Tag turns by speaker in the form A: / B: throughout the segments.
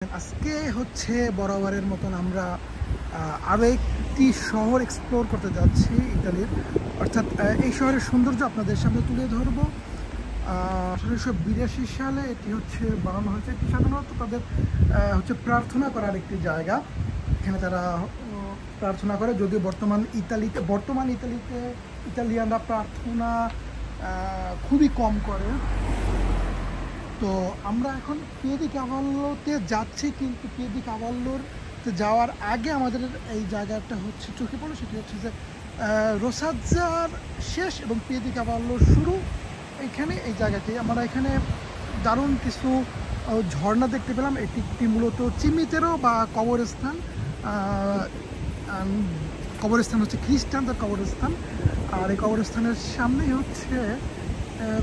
A: আজকে হচ্ছে বরাবরের মতন আমরা আরও একটি শহর এক্সপ্লোর করতে যাচ্ছি ইতালির, অর্থাৎ এই শহরের সৌন্দর্য আপনাদের সামনে তুলে ধরবো। 1982 সালে এটি হচ্ছে বানানো হয়েছে। এটি সাধারণত তাদের হচ্ছে প্রার্থনা করার একটি জায়গা। এখানে তারা প্রার্থনা করে, যদিও বর্তমান ইতালিতে ইতালিয়ানরা প্রার্থনা খুবই কম করে। তো আমরা এখন পিয়েদি কাভাল্লোতে যাচ্ছি, কিন্তু পিয়েদি কাভাল্লোতে যাওয়ার আগে আমাদের এই জায়গাটা হচ্ছে চোখে পড়লো, সেটি হচ্ছে যে রোসাজ্জার শেষ এবং পিয়েদি কাভাল্লোর শুরু এইখানে, এই জায়গাটি। আমরা এখানে দারুণ কিছু ঝর্ণা দেখতে পেলাম। এটি একটি মূলত চিমিতেরও বা কবরস্থান হচ্ছে খ্রিস্টানদের কবরস্থান। আর এই কবরস্থানের সামনেই হচ্ছে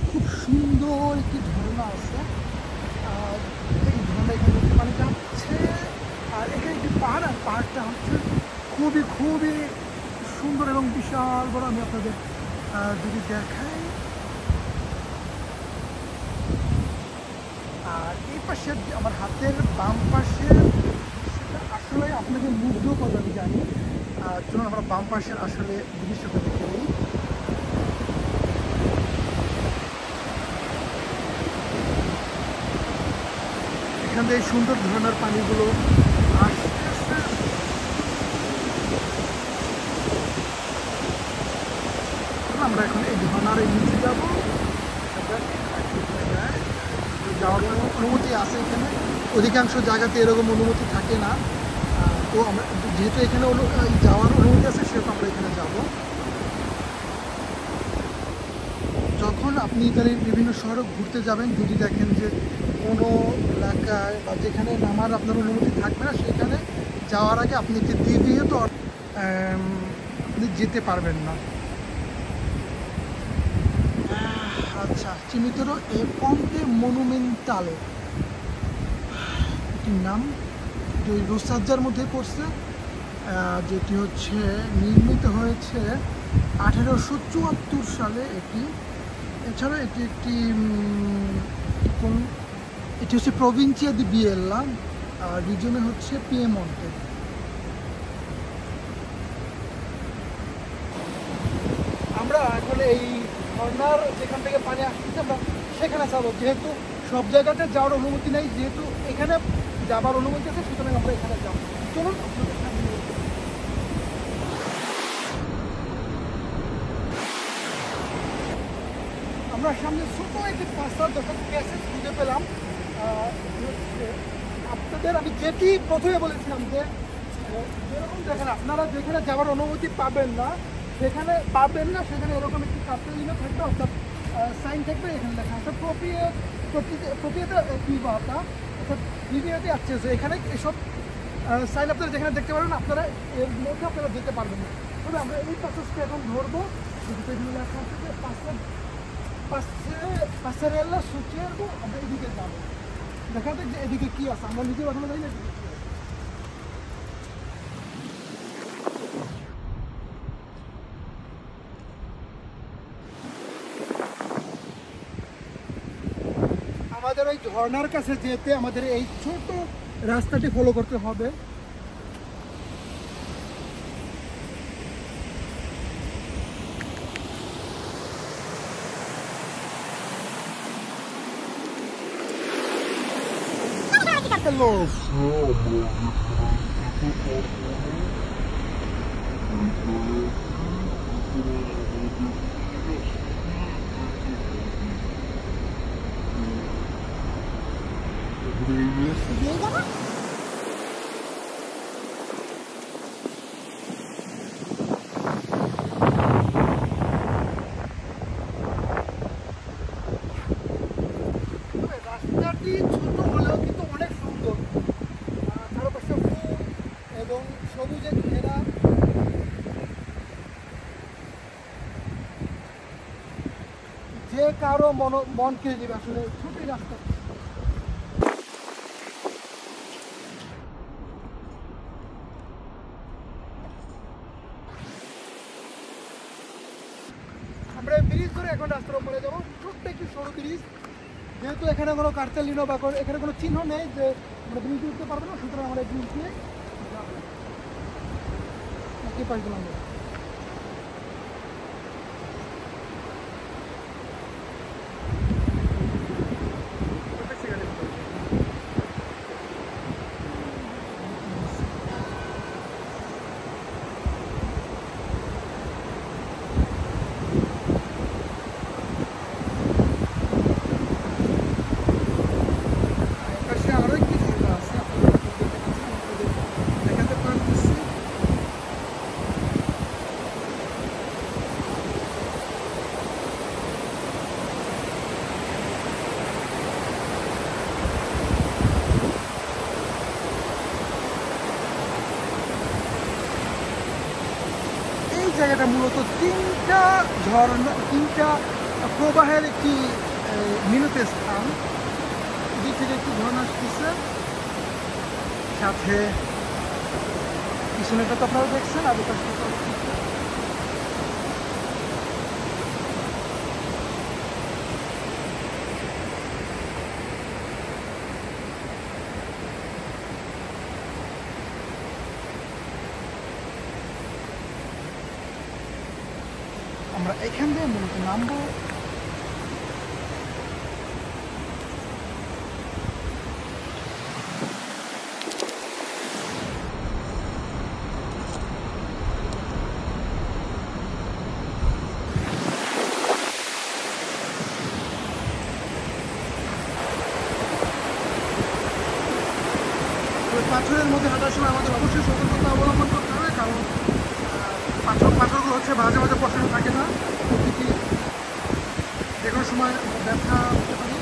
A: খুব সুন্দর একটি ঝর্ণা আছে। এই ঝর্ণা এখানে পানি যাচ্ছে, আর এখানে একটি পাহাড়, আর পাহাড়টা হচ্ছে খুবই খুবই সুন্দর এবং বিশাল বড়। আমি আপনাদের যদি দেখাই, আর এই পাশে আমার হাতের বাম পাশে সেটা আসলে আপনাকে মুগ্ধ করবে আমি জানি। চলুন আমরা বাম পাশের আসলে দৃশ্যটা দেখে নিই। এখান থেকে সুন্দর ঝর্ণার পানিগুলো আসতেছে। আমরা এখন এই ঝর্ণার নিচে যাবো। যাওয়ার অনুমতি আছে এখানে, অধিকাংশ জায়গাতে এরকম অনুমতি থাকে না। তো আমরা যেহেতু এখানে যাওয়ার অনুমতি আছে, সেহেতু আমরা এখানে যাব। যখন আপনি ইতালির বিভিন্ন শহরে ঘুরতে যাবেন, যদি দেখেন যে কোনো এলাকায় বা যেখানে নামার আপনার অনুমতি থাকবে না, সেখানে যাওয়ার আগে আপনি একটি দ্বিতীয়ত আপনি যেতে পারবেন না। আচ্ছা, চিমিতেরো এ পন্টে মনুমেন্টালে এটির নাম, যেটি রোসাজ্জার মধ্যে পড়ছে, যেটি হচ্ছে নির্মিত হয়েছে 1874 সালে এটি। এছাড়া এটি হচ্ছে প্রভিন্সিয়া দি বিয়েল্লা, আর রিজনে হচ্ছে পিয়েমন্টে। আমরা এখন এই ঝর্ণার যেখান থেকে পানি আসতেছে আমরা সেখানে যাবো, যেহেতু সব জায়গাতে যাওয়ার অনুমতি নেই, যেহেতু এখানে যাবার অনুমতি আছে, সুতরাং আমরা এখানে যাবো। চলুন আমরা সামনে ছোট একটি পাঁচটার যখন প্যাসেজ খুঁজে পেলাম। আপনাদের আমি যেটি প্রথমে বলেছিলাম যে যেরকম দেখেন, আপনারা যেখানে যাওয়ার অনুমতি পাবেন না সেখানে এরকম একটি কার্টেলিনো থাকবে, অর্থাৎ সাইন থাকবে, এখানে লেখা আছে প্রপ্রিয়েতা প্রিভাতা, অর্থাৎ প্রিভিয়াতে অ্যাক্সেস। এখানে এসব সাইন আপনারা যেখানে দেখতে পারবেন, আপনারা এর মধ্যে আপনারা যেতে পারবেন না। তবে আমরা এই প্যাসেজটা এখন ধরবো, যেখানে লেখা আছে যে পাসারেল্লা সুচিয়ারবো। আমরা এদিকে যাবো, দেখা যাক যে এদিকে কি আছে। আমরা নিজে এখনো যাই না। আমাদের ওই ঝর্ণার কাছে যেতে আমাদের এই ছোট রাস্তাটি ফলো করতে হবে। রাস্তাটি ছোট হলেও কিন্তু অনেক সুন্দর, চারপাশে ফুল এবং সবুজে ঘেরা। যে কারো মন কেড়ে দেবে আসলে ছোট রাস্তা। আমরা ব্রিজ ধরে এখন রাস্তার উপরে যাবো, ছোট্ট একটি সরু ব্রিজ। যেহেতু এখানে কোনো কার্টেলিনো বা এখানে কোনো চিহ্ন নেই যে আপনি নিচে উঠতে পারবেন না, সুতরাং আমরা একটু উঠিয়ে কে পাশ দিলাম। জায়গাটা মূলত তিনটা ঝর্ণা, তিনটা প্রবাহের একটি মিলিত স্থান। এদিক থেকে একটি ঝর্ণা আসতেছে, সাথে পিছনেটা তো আপনারা দেখছেন, আর আমরা এখান দিয়ে মূলত নামবো। পাথরের মধ্যে হাঁটার সময় আমাদের অবশ্যই সতর্কতা অবলম্বন করতে হবে, কারণ পাথরগুলো হচ্ছে মাঝে মাঝে পছন্দ থাকে না, প্রকৃতি যে কোনো সময় ব্যথা হতে পারে।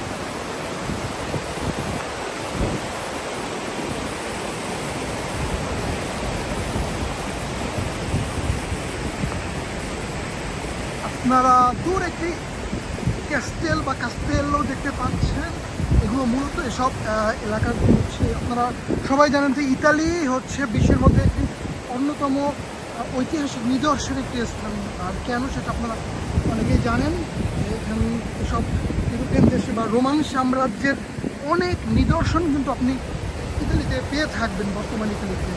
A: আপনারা দূর একটি ক্যাস্টেল বা কাস্তেলও দেখতে পাচ্ছেন। এগুলো মূলত এসব এলাকার হচ্ছে, আপনারা সবাই জানেন যে ইতালি হচ্ছে বিশ্বের মধ্যে একটি অন্যতম ঐতিহাসিক নিদর্শন একটি স্থান। আর কেন সেটা আপনারা অনেকেই জানেন। এখানে এসব ইউরোপিয়ান দেশে বা রোমান সাম্রাজ্যের অনেক নিদর্শন কিন্তু আপনি ইতালিতে পেয়ে থাকবেন, বর্তমান ইতালিতে।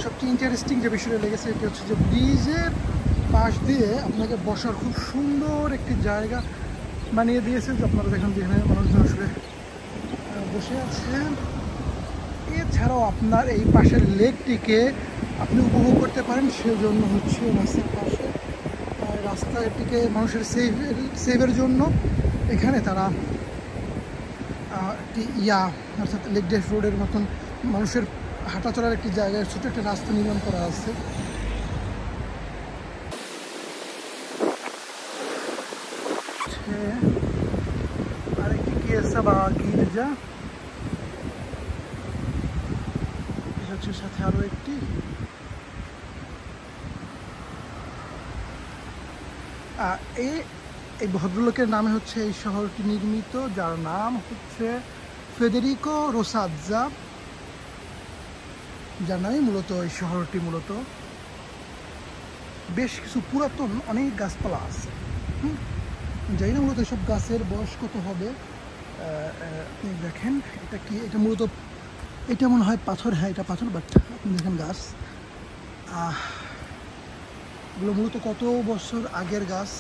A: সবচেয়ে ইন্টারেস্টিং যে বিষয়টা লেগেছে এটি হচ্ছে যে ব্রিজের পাশ দিয়ে আপনাকে বসার খুব সুন্দর একটি জায়গা বানিয়ে দিয়েছে, যে আপনারা দেখেন যেখানে মানুষজন আসলে বসে আছেন। এছাড়াও আপনার এই পাশের লেকটিকে আপনি উপভোগ করতে পারেন, সেজন্য হচ্ছে রাস্তার পাশে রাস্তাটিকে মানুষের সেভের জন্য এখানে তারা একটি অর্থাৎ লেক ড্রাইভ রোডের মতন মানুষের হাঁটা চলার একটি জায়গায় ছোটো একটা রাস্তা নির্মাণ করা আছে। চিয়েসা বা গির্জা, এটা হচ্ছে সাথে আরো একটি। এই ভদ্রলোকের নামে হচ্ছে এই শহরটি নির্মিত, যার নাম হচ্ছে ফেদেরিকো রোসাজ্জা, যার নামে মূলত এই শহরটি মূলত। বেশ কিছু পুরাতন অনেক গাছপালা আছে, জানি না মূলত এসব গাছের বয়স কত হবে। আপনি দেখেন এটা কি, এটা মূলত এটা মনে হয় পাথর, হ্যাঁ এটা পাথর, বাট আপনি দেখেন গাছ, এগুলো মূলত কত বছর আগের গাছ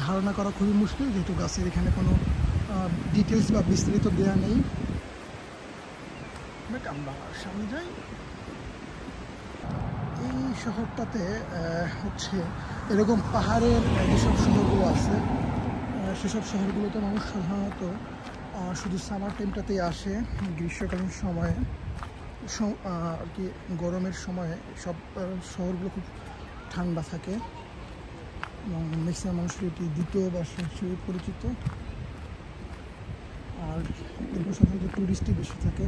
A: ধারণা করা খুবই মুশকিল, যেহেতু গাছের এখানে কোনো ডিটেলস বা বিস্তারিত দেওয়া নেই। বাট আমরা সামনে যাই। এই শহরটাতে হচ্ছে এরকম পাহাড়ের যেসব শহরগুলো আছে, সেসব শহরগুলোতে মানুষ সাধারণত শুধু সামার টাইমটাতেই আসে, গ্রীষ্মকালীন সময়ে আর কি গরমের সময়ে সব শহরগুলো খুব ঠান্ডা থাকে এবং ম্যাক্সিমাম মানুষের এটি দ্বিতীয় বাসা হিসেবে পরিচিত। আর এগুলো সাধারণত টুরিস্টই বেশি থাকে।